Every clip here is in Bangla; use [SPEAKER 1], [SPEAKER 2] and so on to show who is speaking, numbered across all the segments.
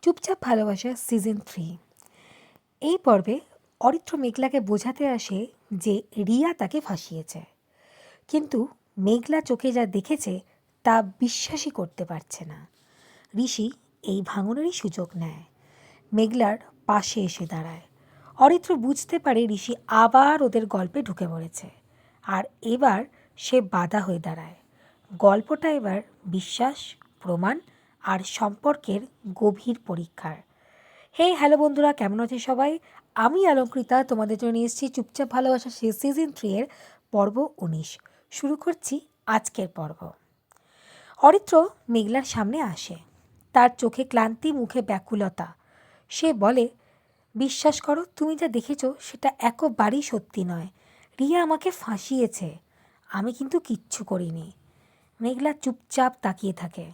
[SPEAKER 1] চুপচাপ ভালোবাসা সিজন 3। এই পর্বে অরিত্র মেঘলাকে বোঝাতে আসে যে রিয়া তাকে ফাঁসিয়েছে, কিন্তু মেঘলা চোখে যা দেখেছে তা বিশ্বাসই করতে পারছে না। ঋষি এই ভাঙনেরই সুযোগ নেয়, মেঘলার পাশে এসে দাঁড়ায়। অরিত্র বুঝতে পারে ঋষি আবার ওদের গল্পে ঢুকে পড়েছে, আর এবার সে বাধা হয়ে দাঁড়ায়। গল্পটা এবার বিশ্বাস, প্রমাণ আর সম্পর্কের গভীর পরীক্ষার। হ্যালো বন্ধুরা, কেমন আছে সবাই? আমি অলঙ্কৃতা তোমাদের জন্য নিয়ে এসেছি চুপচাপ ভালোবাসা সিজন 3 এর পর্ব 19। শুরু করছি আজকের পর্ব। অরিত্র মেঘলার সামনে আসে, তার চোখে ক্লান্তি, মুখে ব্যাকুলতা। সে বলে, বিশ্বাস করো, তুমি যা দেখেছো সেটা একেবারেই সত্যি নয়। রিয়া আমাকে ফাঁসিয়েছে, আমি কিন্তু কিচ্ছু করিনি। মেঘলা চুপচাপ তাকিয়ে থাকে,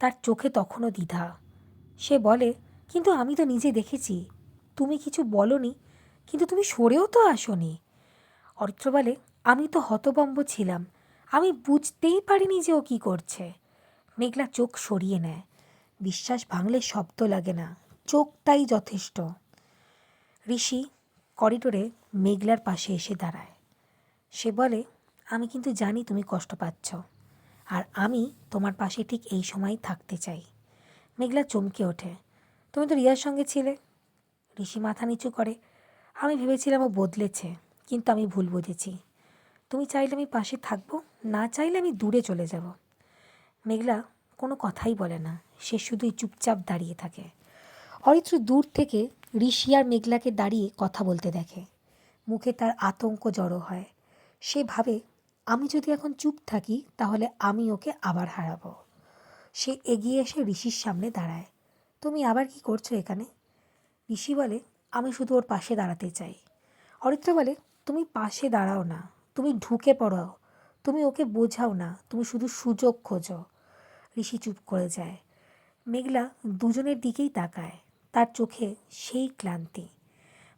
[SPEAKER 1] তার চোখে তখনও দ্বিধা। সে বলে, কিন্তু আমি তো নিজে দেখেছি, তুমি কিছু বলনি, কিন্তু তুমি সরেও তো আসোনি। অরিত্র বলে, আমি তো হতভম্ব ছিলাম, আমি বুঝতেই পারিনি যে ও কী করছে। মেঘলা চোখ সরিয়ে নেয়। বিশ্বাস ভাঙলে শব্দ লাগে না, চোখটাই যথেষ্ট। ঋষি করিডোরে মেঘলার পাশে এসে দাঁড়ায়। সে বলে, আমি কিন্তু জানি তুমি কষ্ট পাচ্ছ, আর আমি তোমার পাশে ঠিক এই সময় থাকতে চাই। মেঘলা চমকে ওঠে, তুমি তো রিয়ার সঙ্গে ছিলে। ঋষি মাথা নিচু করে, আমি ভেবেছিলাম ও বদলেছে, কিন্তু আমি ভুল বুঝেছি। তুমি চাইলে আমি পাশে থাকবো, না চাইলে আমি দূরে চলে যাব। মেঘলা কোনো কথাই বলে না, সে শুধুই চুপচাপ দাঁড়িয়ে থাকে। অরিত্র দূর থেকে ঋষি আর মেঘলাকে দাঁড়িয়ে কথা বলতে দেখে। মুখে তার আতঙ্ক জড়ো হয়। সে ভাবে, আমি যদি এখন চুপ থাকি তাহলে আমি ওকে আবার হারাবো। সে এগিয়ে এসে ঋষির সামনে দাঁড়ায়। তুমি আবার কি করছো এখানে? ঋষি বলে, আমি শুধু ওর পাশে দাঁড়াতে চাই। অরিত্র বলে, তুমি পাশে দাঁড়াও না, তুমি ঢুকে পড়াও, তুমি ওকে বোঝাও না, তুমি শুধু সুযোগ খোঁজো। ঋষি চুপ করে যায়। মেঘলা দুজনের দিকেই তাকায়, তার চোখে সেই ক্লান্তি।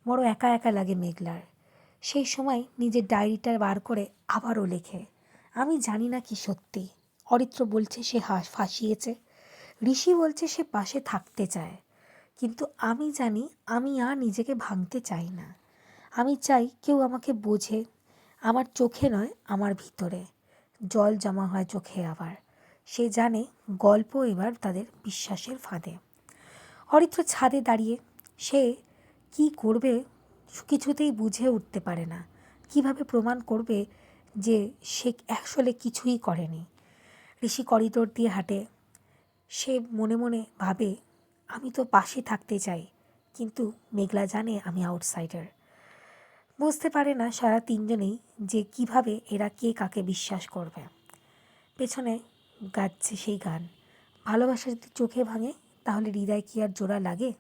[SPEAKER 1] বড় একা একা লাগে মেঘলার। সেই সময় নিজের ডায়েরিটা বার করে আবারও লেখে, আমি জানি না কি সত্যি। অরিত্র বলছে সে ফাঁসিয়েছে, ঋষি বলছে সে পাশে থাকতে চায়, কিন্তু আমি জানি আমি আর নিজেকে ভাঙতে চাই না। আমি চাই কেউ আমাকে বোঝে, আমার চোখে নয়, আমার ভিতরে। জল জমা হয় চোখে আবার। সে জানে গল্প এবার তাদের বিশ্বাসের ফাঁদে। অরিত্র ছাদে দাঁড়িয়ে, সে কি করবে কিছুতেই বুঝে উঠতে পারে না। কিভাবে প্রমাণ করবে যে সে আসলে কিছুই করেনি। ঋষি করিডোর দিয়ে হাঁটে। সে মনে মনে ভাবে, আমি তো পাশে থাকতে চাই, কিন্তু মেঘলা জানে আমি আউটসাইডার। বুঝতে পারে না সারা তিনজনেই যে কিভাবে এরা কে কাকে বিশ্বাস করবে। পেছনে গাচ্ছে সেই গান, ভালোবাসা যদি চোখে ভাঙে তাহলে হৃদয় কি আর জোড়া লাগে।